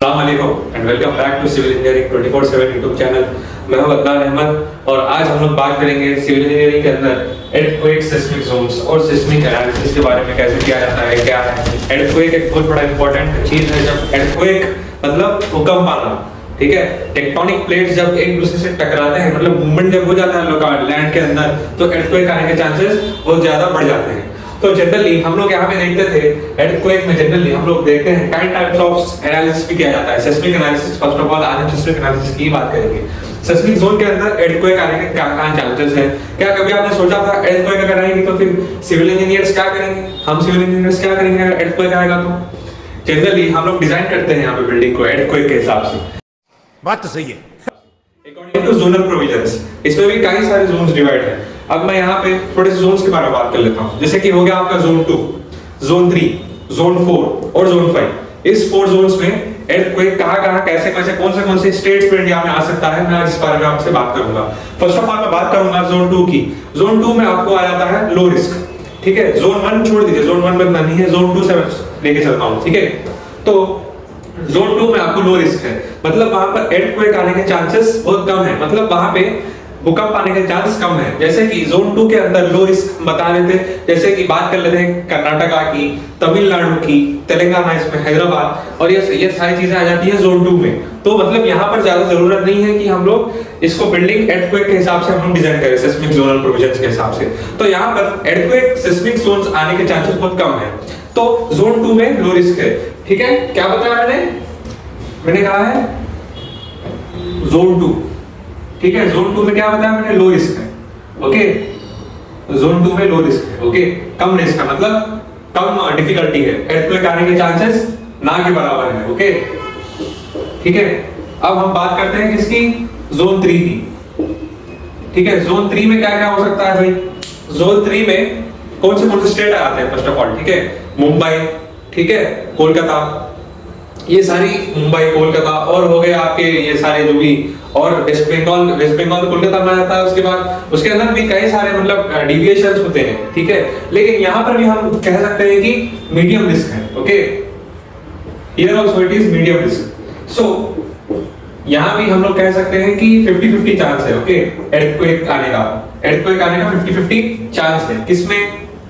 अस्सलामुअलैकुम and welcome back to civil engineering 24/7 YouTube channel. मैं हूं अदनान अहमद और आज हम लोग बात करेंगे सिविल इंजीनियरिंग के अंदर एर्थक्वेक सिस्मिक जोन्स और सिस्मिक एनालिसिस के बारे में, कैसे किया जाता है, क्या है। एर्थक्वेक एक बहुत बड़ा इंपॉर्टेंट चीज है। जब एर्थक्वेक मतलब भूकंप आना, ठीक है, टेक्टोनिक प्लेट्स जब एक दूसरे से टकराते हैं, मतलब मूवमेंट जब हो जाता है लोकल लैंड के अंदर, तो एर्थक्वेक आने के चांसेस बहुत ज्यादा बढ़ जाते हैं। तो जनरली हम लोग यहाँ पे देखते थे एर्थक्वेक में, जनरली हम लोग देखते हैं कई टाइप्स ऑफ एनालिसिस भी किया जाता है। Seismic analysis, first of all आज हम सिस्मिक एनालिसिस की बात करेंगे। सिस्मिक जोन के अंदर एर्थक्वेक आने के क्या चांसेस है। क्या कभी आपने सोचा था एर्थक्वेक अगर आएगी तो फिर सिविल इंजीनियर्स क्या करेंगे, हम सिविल इंजीनियर्स क्या करेंगे अगर एर्थक्वेक आएगा तो। जनरली हम लोग डिजाइन करते हैं यहाँ पे बिल्डिंग को एर्थक्वेक के हिसाब से। बात तो सही है। अकॉर्डिंग टू जोनल प्रोविजंस, इसमें भी कई सारे जोन्स डिवाइड है। अब मैं यहाँ पे थोड़े से जोन्स के बारे में बात कर लेता हूँ। जैसे कि हो गया आपका जोन 2, जोन 3, जोन 4 और जोन 5। इस 4 जोन्स में एर्थक्वेक कहाँ कैसे कौन से स्टेट्स में इंडिया में आ सकता है, मैं आज इस बारे में आपसे बात करूंगा। फर्स्ट ऑफ ऑल मैं बात करूंगा जोन 2 की। जोन 2 में आपको आ जाता है लो रिस्क, ठीक है। जोन 1 छोड़ दीजिए, जोन 1 में नहीं है, जोन 2 से लेके चलता हूँ, ठीक है। तो जोन 2 में आपको लो रिस्क है, मतलब वहां पर एर्थक्वेक आने के चांसेस बहुत कम है, मतलब वहां पे भूकंप आने के चांस कम है। जैसे कि जोन 2 के अंदर लो रिस्क बता रहे थे, जैसे कि बात कर लेते हैं कर्नाटका की, तमिलनाडु की, तेलंगाना, इसमें हैदराबाद, और ये सारी चीजें आ जाती है जोन 2 में। तो मतलब यहाँ पर ज्यादा जरूरत नहीं है कि हम लोग इसको बिल्डिंग एर्थक्वेक के हिसाब से हम डिजाइन करें, सिस्मिक जोनल प्रोविजंस के हिसाब से। तो यहाँ पर एर्थक्वेक सिस्मिक जोन्स आने के चांसेस बहुत कम है। तो जोन 2 में लो रिस्क है, ठीक है। क्या बताया मैंने कहा है जोन 2, ठीक है। जोन 2 में क्या बताया मैंने, लो रिस्क है, ओके। जोन 2 में लो रिस्क है, ओके, कम रिस्क है, मतलब कम डिफिकल्टी है, एर्थक्वेक आने के चांसेस ना के बराबर है, ओके, ठीक है। अब हम बात करते हैं किसकी, जोन 3 की, ठीक है। जोन 3 में क्या क्या हो सकता है भाई। जोन 3 में कौन से स्टेट आते हैं फर्स्ट ऑफ ऑल, ठीक है। मुंबई, ठीक है, कोलकाता, ये सारी मुंबई, कोलकाता, और हो गए आपके ये सारे जो भी, और वेस्ट बंगाल कोलकाता में आता है। उसके बाद उसके अंदर भी कई सारे मतलब डिविएशंस होते हैं, ठीक है। लेकिन यहाँ पर भी हम कह सकते हैं कि मीडियम रिस्क है, okay. Here also it is medium risk. So यहाँ भी हम लोग कह सकते हैं कि 50-50 चांस है, ओके, एर्थक्वेक आने का 50-50 चांस है। किसमें,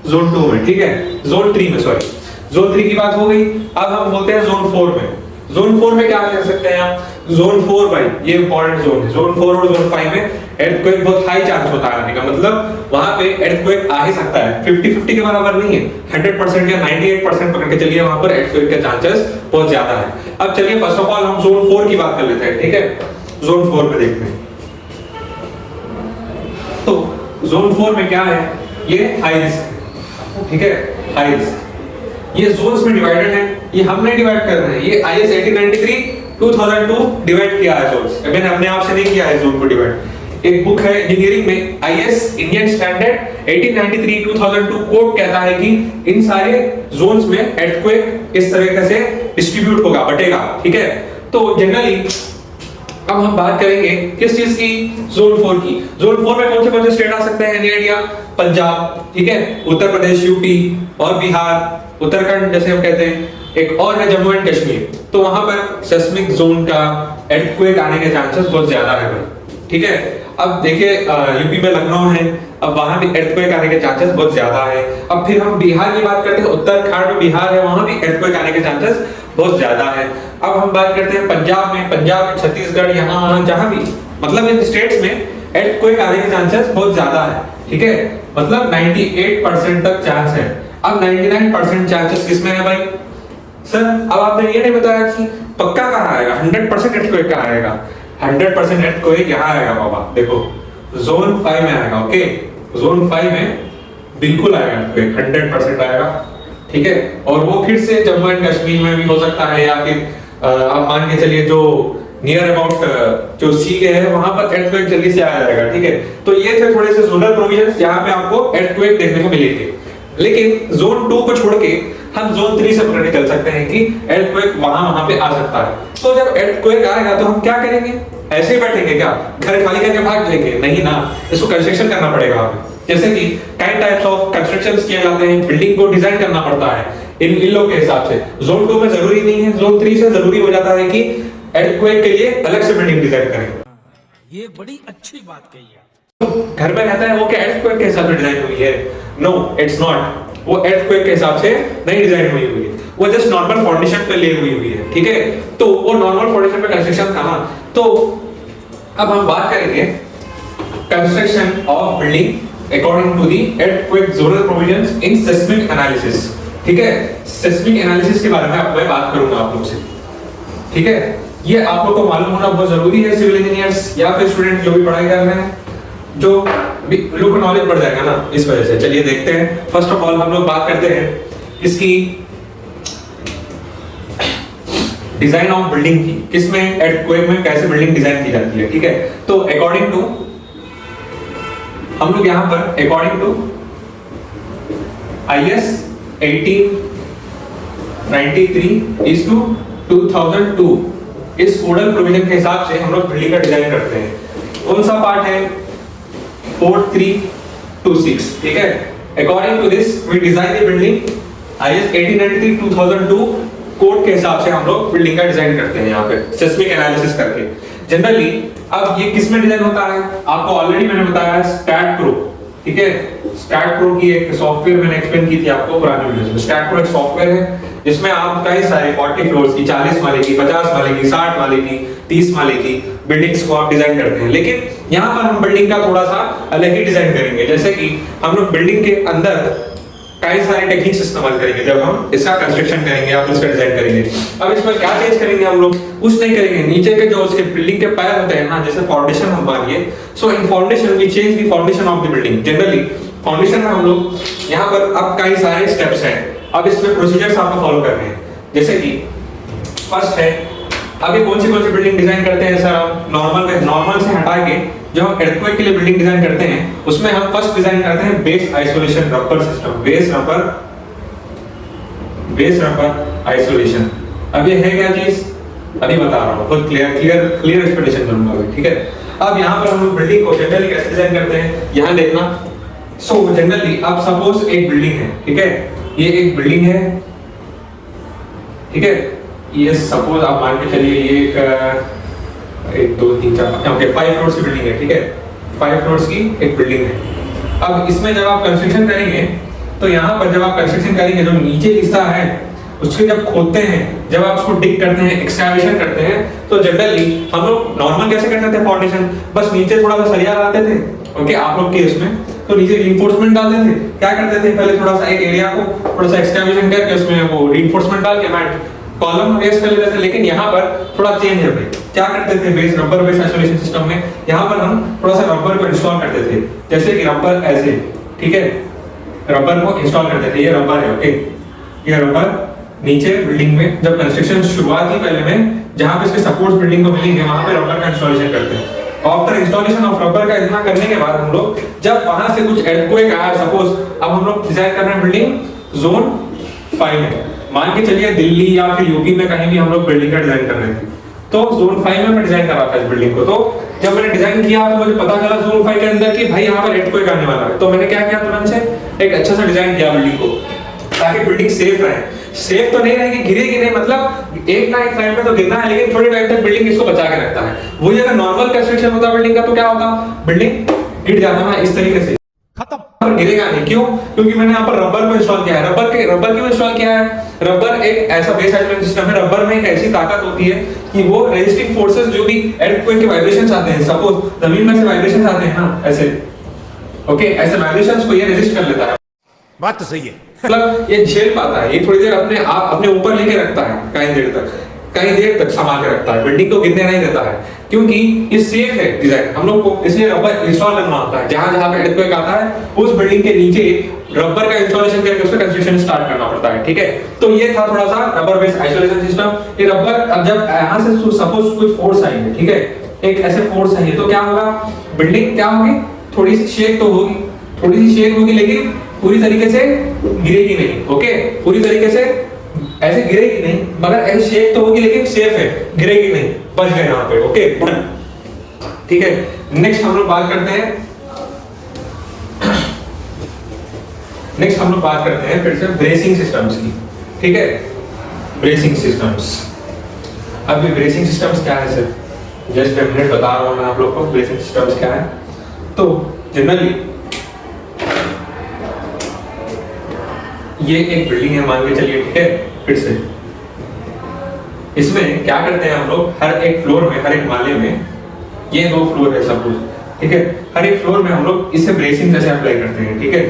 जोन 2 में, ठीक है। जोन 3 में, सॉरी, जोन 3 की बात हो गई। अब हम बोलते हैं जोन 4 में। जोन 4 में क्या कह सकते हैं आप, जोन 4 भाई ये इंपॉर्टेंट जोन है। जोन 4 और जोन 5 में एर्थक्वेक बहुत हाई चांस होता है आने का, मतलब वहां पे एर्थक्वेक आ ही सकता है। 50-50 के बराबर नहीं है, 100% या 98% पकड़ के चलिए, वहां पर एर्थक्वेक के चांसेस बहुत ज्यादा है। अब चलिए फर्स्ट ऑफ ऑल हम जोन 4 की बात कर लेते हैं, ठीक है। जोन 4 में देखते हैं, तो जोन 4 में क्या है, ये हाई रिस्क है, ठीक है, हाई रिस्क। ये जोन्स में डिवाइडेड है, ये हम नहीं डिवाइड कर रहे हैं, ये IS 1893-2002 डिवाइड किया है जोन्स। मैंने अपने आप से नहीं किया है जोन को डिवाइड। एक बुक है इंजीनियरिंग में, IS इंडियन स्टैंडर्ड 1893-2002 कोड कहता है कि इन सारे जोन्स में एर्थक्वेक इस तरीके से डिस्ट्रीब्यूट होगा, बटेगा, ठीक है। तो जनरली अब हम बात करेंगे किस चीज की, जोन 4 की। जोन 4 में कौन से स्टेट आ सकते हैं, इंडिया, पंजाब, ठीक है, उत्तर प्रदेश, यूपी और बिहार, उत्तराखंड जैसे हम कहते हैं, एक और है जम्मू एंड कश्मीर। तो वहां पर सिस्मिक जोन का एर्थक्वेक आने के चांसेस बहुत ज्यादा है भाई, ठीक है। अब देखिए यूपी में लखनऊ है, अब वहां भी एर्थक्वेक आने के चांसेस बहुत ज्यादा है। अब फिर हम बिहार की बात करते हैं, उत्तराखंड में बिहार है, वहां भी एर्थक्वेक आने के चांसेस बहुत ज्यादा है। अब हम बात करते हैं पंजाब में छत्तीसगढ़, यहाँ जहां भी, मतलब इन स्टेट्स में एर्थक्वेक आने के चांसेस बहुत ज्यादा है, ठीक है, मतलब 98% तक चांस है। अब 99% चांसेस किसमें है भाई, सर अब आपने ये नहीं बताया कि पक्का कहाँ आएगा, 100% एर्थक्वेक कहाँ आएगा। 100% एर्थक्वेक यहाँ आएगा बाबा, देखो जोन 5 में आएगा, ओके। जोन 5 में बिल्कुल आएगा एर्थक्वेक, 100% आएगा, ठीक है। और वो फिर से जम्मू एंड कश्मीर में भी हो सकता है, या फिर आप मान के चलिए जो नियर अबाउट जो सी के है वहां पर एर्थक्वेक जल्दी से आ जाएगा, ठीक है। तो ये थे थोड़े से जोनल प्रोविजंस जहां पे आपको एर्थक्वेक देखने को मिलेंगे। लेकिन जोन 2 को छोड़ के हम जोन 3 से पकड़ के चल सकते हैं कि एर्थक्वेक वहां पे आ सकता है। तो जब एर्थक्वेक आएगा तो हम क्या करेंगे, ऐसे ही बैठेंगे क्या, घर खाली करके भाग जाएंगे, नहीं ना, इसको कंस्ट्रक्शन करना पड़ेगा हमें। जैसे कि कई टाइप्स ऑफ कंस्ट्रक्शंस किए जाते हैं, बिल्डिंग को डिजाइन करना पड़ता है, इन लोग के हिसाब से। जोन 2 में जरूरी नहीं है, जोन 3 से जरूरी हो जाता है कि earthquake के लिए अलग से बिल्डिंग डिजाइन करें। ये बड़ी अच्छी बात कही है। घर में रहता है वो क्या earthquake के हिसाब से डिजाइन हुई है? No, it's not. वो earthquake के हिसाब से नहीं डिजाइन हुई है, वो जस्ट नॉर्मल फाउंडेशन पे ले हुई है, ठीक है। तो वो नॉर्मल फाउंडेशन पे कंस्ट्रक्शन था ना। तो अब हम बात करेंगे construction of building according to the earthquake zonal provisions in seismic analysis, ठीक है। seismic analysis के बारे में अब मैं बात करूंगा आप लोग से, ठीक है। ये आप लोग को मालूम होना बहुत जरूरी है, सिविल इंजीनियर्स या फिर स्टूडेंट जो भी पढ़ाई कर रहे हैं, जो लोग नॉलेज बढ़ जाएगा ना इस वजह से। चलिए देखते हैं। फर्स्ट ऑफ ऑल हम लोग बात करते हैं इसकी डिजाइन ऑफ बिल्डिंग की, किसमें earthquake में कैसे बिल्डिंग डिजाइन की जाती है, ठीक है। तो अकॉर्डिंग टू हम लोग यहां पर अकॉर्डिंग टू IS 1893/2002 इस कोडल प्रोविजन के हिसाब से हम लोग बिल्डिंग का डिजाइन करते हैं। कौन सा पार्ट है? 4326, ठीक है। According to this we design the building. IS 1893/2002 code के हिसाब से हम लोग बिल्डिंग का डिजाइन करते हैं यहाँ पे सेस्मिक एनालिसिस करके जनरली। अब ये किस में डिजाइन होता है? आपको ऑलरेडी मैंने बताया है स्टैट प्रो, ठीक है। स्टैट प्रो की एक सॉफ्टवेयर मैंने एक्सप्लेन की थी आपको पुराने वीडियोस में। स्टैट प्रो एक सॉफ्टवेयर है जिसमें आप कई सारे 40 फ्लोर्स की, 40 माले की, 50 माले की, 60 माले की, 30 माले की बिल्डिंग्स को आप डिजाइन करते हैं। लेकिन यहाँ पर हम बिल्डिंग का थोड़ा सा अलग ही डिजाइन करेंगे। जैसे कि हम लोग बिल्डिंग के अंदर कई सारे टेक्निक्स इस्तेमाल करेंगे जब हम इसका कंस्ट्रक्शन करेंगे या फिर इसका डिजाइन करेंगे। अब इसमें क्या चेंज करेंगे हम लोग? कुछ नहीं करेंगे। नीचे के जो उसके बिल्डिंग के पैर होते हैं ना, जैसे फाउंडेशन हम मानिए, so in foundation we change the foundation of the building. Generally foundation में हम लोग यहाँ पर अब कई सारे स्टेप्स हैं। अब इसमें प्रोसीजर्स आपको फॉलो करने हैं। जैसे कि फर्स्ट है, अभी कौन सी बिल्डिंग डिजाइन करते हैं सर? हम नॉर्मल से हटा के जो हम earthquake के लिए बिल्डिंग डिजाइन करते हैं उसमें हम फर्स्ट डिजाइन करते हैं base isolation rubber system. Base rubber isolation. अब ये है क्या चीज? अभी बता रहा हूँ, बहुत क्लियर एक्सप्लेनेशन करूंगा, ठीक है। अब यहाँ पर हम लोग बिल्डिंग को जनरली कैसे डिजाइन करते हैं, यहाँ देखना। सो जनरली अब सपोज एक बिल्डिंग है, ठीक है। ये एक बिल्डिंग है, ठीक है। ये सपोज आप मान के चलिए ये एक 2 3 4 ओके 5 फ्लोर्स की बिल्डिंग है, ठीक है। 5 फ्लोर्स की एक बिल्डिंग है। अब इसमें जब आप कंस्ट्रक्शन करेंगे तो यहाँ पर जब आप कंस्ट्रक्शन करेंगे जो नीचे हिस्सा है उसके जब खोदते हैं, जब आप उसको डिग करते हैं, एक्सकैवेशन करते हैं, तो जनरली हम लोग नॉर्मल कैसे करते थे फाउंडेशन? बस नीचे थोड़ा सा सरिया लगाते थे, ओके। आप लोग के इसमें तो नीचे रीइंफोर्समेंट डालते थे। क्या करते थे? पहले थोड़ा सा एक एरिया को थोड़ा सा एक्सकैवेशन करके उसमें वो रीइंफोर्समेंट डाल के मैट कॉलम रेस कर लेते थे। लेकिन यहाँ पर थोड़ा चेंज है भाई। क्या करते थे? Base rubber base isolation system में यहाँ पर हम थोड़ा सा रबर को इंस्टॉल करते थे। जैसे कि रबर ऐसे, ठीक है, रबर को इंस्टॉल करते थे। ये रबर है, ओके। ये रबर नीचे बिल्डिंग में जब कंस्ट्रक्शन शुरुआत ही पहले में जहाँ पे इसके सपोर्ट्स बिल्डिंग को मिलेंगे वहां पे रबर का इंस्टॉलेशन करते हैं। आफ्टर इंस्टॉलेशन ऑफ रबर का इतना करने के बाद हम लोग जब वहां से कुछ earthquake आया, सपोज अब हम लोग डिजाइन कर रहे हैं बिल्डिंग जोन 5 में, मान के चलिए दिल्ली या फिर यूपी में कहीं भी हम लोग बिल्डिंग का डिजाइन कर रहे थे, तो जोन 5 में मैं डिजाइन कर रहा था इस बिल्डिंग को। तो जब मैंने डिजाइन किया तो मुझे पता चला जोन 5 के अंदर कि भाई यहाँ पर earthquake आने वाला है। तो मैंने क्या किया? तुरंत से एक अच्छा सा डिजाइन किया बिल्डिंग को, ताकि बिल्डिंग सेफ रहे। सेफ तो नहीं रहेगी, गिरेगी नहीं, मतलब एक ना एक टाइम पे तो गिरना है, लेकिन थोड़ी टाइम तक बिल्डिंग इसको बचा के रखता है। वही अगर नॉर्मल कंस्ट्रक्शन होता बिल्डिंग का तो क्या होता? बिल्डिंग गिर जाता है इस तरीके से, खत्म, गिरेगा नहीं। क्यों? क्योंकि मैंने यहाँ पर रबर को इंस्टॉल किया है। रबर क्यों इंस्टॉल किया है? रबर एक ऐसा बेस आइसोलेशन सिस्टम है। रबर में एक ऐसी ताकत होती है कि वो रेजिस्टिंग फोर्सेस जो भी earthquake के वाइब्रेशंस आते हैं, सपोज जमीन में से वाइब्रेशंस आते हैं ना ऐसे, ओके, ऐसे वाइब्रेशंस को ये रेजिस्ट कर लेता है। बात तो सही है। मतलब ये झेल पाता है, ये थोड़ी देर अपने ऊपर लेके रखता है, कहीं देर तक संभाल के रखता है, बिल्डिंग को गिरने नहीं देता है, क्योंकि ये सेफ है डिजाइन। हम लोग को इसलिए रबर इंस्टॉल करना होता है। जहां पे earthquake आता है उस बिल्डिंग के नीचे रबर का इंस्टॉलेशन करके उसका कंस्ट्रक्शन स्टार्ट करना पड़ता है, ठीक है। तो ये था थोड़ा सा रबर बेस्ड आइसोलेशन सिस्टम। ये रबर अब जब यहां से सपोज कुछ फोर्स आएंगे, ठीक है, एक ऐसे फोर्स आएंगे तो क्या होगा? बिल्डिंग क्या होगी? थोड़ी सी शेक तो होगी, थोड़ी सी शेक होगी, लेकिन पूरी तरीके से गिरेगी नहीं, ओके। पूरी तरीके से ऐसे गिरेगी नहीं, मगर ऐसे शेक तो होगी, लेकिन सेफ है, गिरेगी नहीं, बच गए यहाँ पे, ओके, ठीक है। नेक्स्ट हम लोग बात करते हैं फिर से ब्रेसिंग सिस्टम्स की। ठीक है, ब्रेसिंग सिस्टम्स। अब ये ब्रेसिंग सिस्टम्स क्या है सर, जस्ट मिनट बता रहा हूँ मैं आप लोग को ब्रेसिंग सिस्टम्स क्या है। तो जनरली ये एक बिल्डिंग है मान के चलिए, ठीक है, फिर से इसमें क्या करते हैं हम लोग, हर एक फ्लोर में, हर एक माले में, ये 2 फ्लोर है सपोज, ठीक है, हर एक फ्लोर में हम लोग इससे ब्रेसिंग जैसे अप्लाई करते हैं, ठीक है।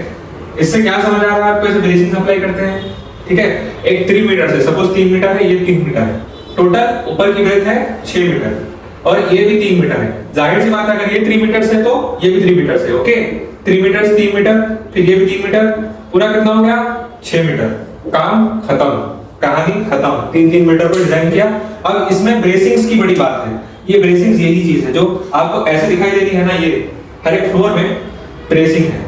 इससे क्या समझ आ रहा है आपको, ऐसे ब्रेसिंग अप्लाई करते हैं, ठीक है। एक 3 मीटर से, सपोज 3 मीटर है, ये 3 मीटर है, टोटल ऊपर की ब्रेथ है 6 मीटर और ये भी 3 मीटर है। जाहिर सी बात है अगर ये 3 मीटर से तो ये भी 3 मीटर से, ओके। 3 मीटर से 3 मीटर, फिर ये भी 3 मीटर, पूरा कितना हो गया 6 मीटर। काम खत्म, कहानी खत्म। 3-3 मीटर को डिजाइन किया। अब इसमें ब्रेसिंग्स की बड़ी बात है, ये ब्रेसिंग्स यही चीज है जो आपको ऐसे दिखाई दे रही है ना, ये हर एक फ्लोर में ब्रेसिंग है।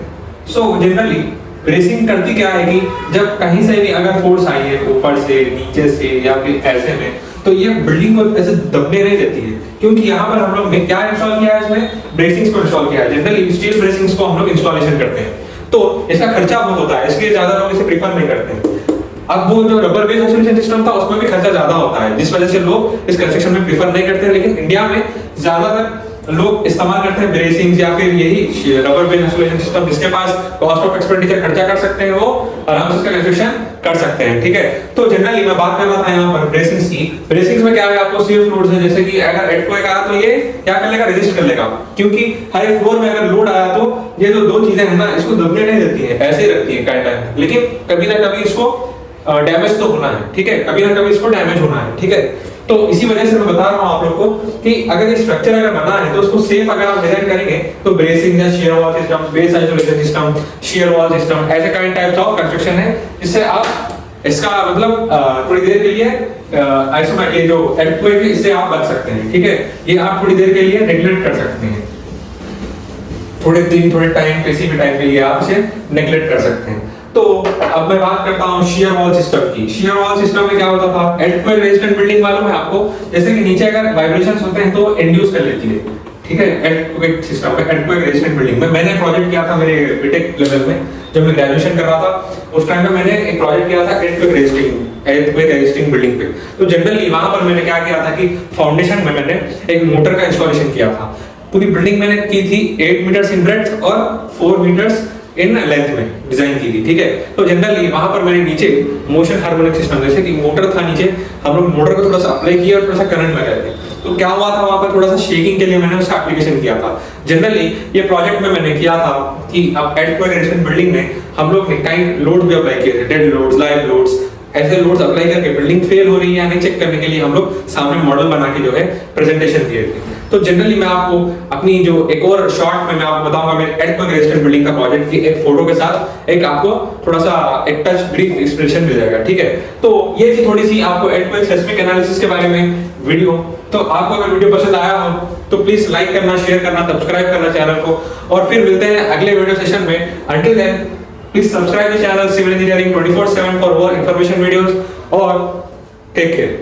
सो जनरली ब्रेसिंग करती क्या है कि जब कहीं से भी अगर फोर्स आई है ऊपर से, नीचे से या फिर ऐसे में, तो ये बिल्डिंग को ऐसे दबने नहीं देती है, क्योंकि यहाँ पर हम लोग ने क्या इंस्टॉल किया है, इसमें ब्रेसिंग्स को इंस्टॉल किया है। जनरली स्टील ब्रेसिंग्स को हम लोग इंस्टॉलेशन करते हैं, तो इसका खर्चा बहुत होता है, इसलिए ज्यादा लोग इसे प्रेफर नहीं करते हैं। अब वो जो रबर बेस्ड आइसोलेशन सिस्टम था उसमें भी खर्चा ज्यादा होता है, जिस वजह से लोग इस कंस्ट्रक्शन में प्रेफर नहीं करते हैं। लेकिन इंडिया में ज्यादातर लोग इस्तेमाल करते हैं ब्रेसिंग्स या फिर यही रबर बेस्ड आइसोलेशन सिस्टम। जिसके पास कॉस्ट ऑफ एक्सपेंडिचर खर्चा कर सकते हैं वो आराम से इसका कंस्ट्रक्शन कर सकते हैं, ठीक है। तो जनरली मैं बात कर रहा था यहाँ पर ब्रेसिंग्स की। ब्रेसिंग्स में क्या है, आपको शियर फ्लोर्स है, जैसे कि अगर एर्थक्वेक आया तो ये क्या कर लेगा, रेजिस्ट कर लेगा, क्योंकि हर एक फ्लोर में अगर लोड आया तो ये जो 2 चीजें हैं ना, इसको दबने नहीं देती है, ऐसे ही रखती है काइंड टाइम। लेकिन कभी ना कभी इसको डैमेज तो होना है, ठीक है, कभी ना कभी इसको डैमेज होना है, ठीक है। तो इसी वजह से मैं बता रहा हूं आप लोग को कि अगर ये स्ट्रक्चर अगर बना है तो उसको सेफ अगर आप डिजाइन करेंगे तो ब्रेसिंग या shear wall system, base isolation system, shear wall system, ऐसे काइंड टाइप्स ऑफ कंस्ट्रक्शन है जिससे आप इसका मतलब थोड़ी देर के लिए आइसोमेट ये जो एर्थक्वेक है इससे आप बच सकते हैं, ठीक है। ये आप थोड़ी देर के लिए नेग्लेक्ट कर सकते हैं, थोड़े दिन, थोड़े टाइम, किसी भी टाइम के लिए आप इसे नेग्लेक्ट कर सकते हैं। तो अब मैं बात करता हूं शियर वॉल सिस्टम की। शियर वॉल सिस्टम में क्या होता था, एर्थक्वेक रेजिस्टेंट बिल्डिंग मालूम है आपको, जैसे कि नीचे अगर वाइब्रेशंस होते हैं तो इंड्यूस कर लेती है, ठीक है। एर्थक्वेक सिस्टम में, एर्थक्वेक रेजिस्टेंट बिल्डिंग में मैंने प्रोजेक्ट किया था मेरे बीटेक लेवल में, जब मैं ग्रेजुएशन कर रहा था उस टाइम में मैंने एक प्रोजेक्ट किया था एर्थक्वेक रेजिस्टिंग बिल्डिंग पे। तो जनरली वहां पर मैंने क्या किया था कि फाउंडेशन में मैंने एक मोटर का इंस्टॉलेशन किया था। पूरी बिल्डिंग मैंने की थी 8 मीटर्स इन ब्रेड्थ और 4 मीटर्स इन लेंथ में डिजाइन की थी, ठीक है। तो जनरली वहां पर मैंने नीचे मोशन हार्मोनिक सिस्टम, जैसे कि मोटर था नीचे, हम लोग मोटर को थोड़ा सा अप्लाई किया और थोड़ा सा करंट लगाए थे। तो क्या हुआ था, वहां पर थोड़ा सा शेकिंग के लिए मैंने उसका एप्लीकेशन किया था। जनरली ये प्रोजेक्ट में मैंने किया था कि अब एर्थक्वेक रेजिस्टेंट बिल्डिंग में हम लोग ने काइंड लोड भी अप्लाई किए थे, डेड लोड्स, लाइव लोड्स, ऐसे लोड्स अप्लाई करके बिल्डिंग फेल हो रही है या नहीं चेक करने के लिए हम लोग सामने मॉडल बना के जो है प्रेजेंटेशन दिए थे। तो जनरली मैं आपको अपनी जो एक और शॉर्ट में मैं आपको बताऊंगा मेरे एर्थक्वेक रेजिस्टेंट बिल्डिंग का प्रोजेक्ट की एक फोटो के साथ एक आपको थोड़ा सा एक टच ब्रीफ एक्सप्रेशन मिल जाएगा, ठीक है। तो ये थी थोड़ी सी आपको एर्थक्वेक सेस्मिक एनालिसिस के बारे में वीडियो। तो आपको अगर वीडियो पसंद आया हो तो प्लीज लाइक करना, शेयर करना, सब्सक्राइब करना चैनल को, और फिर मिलते हैं अगले वीडियो सेशन में। Until then please subscribe the channel Civil Engineering 24/7 for more information videos, or take care.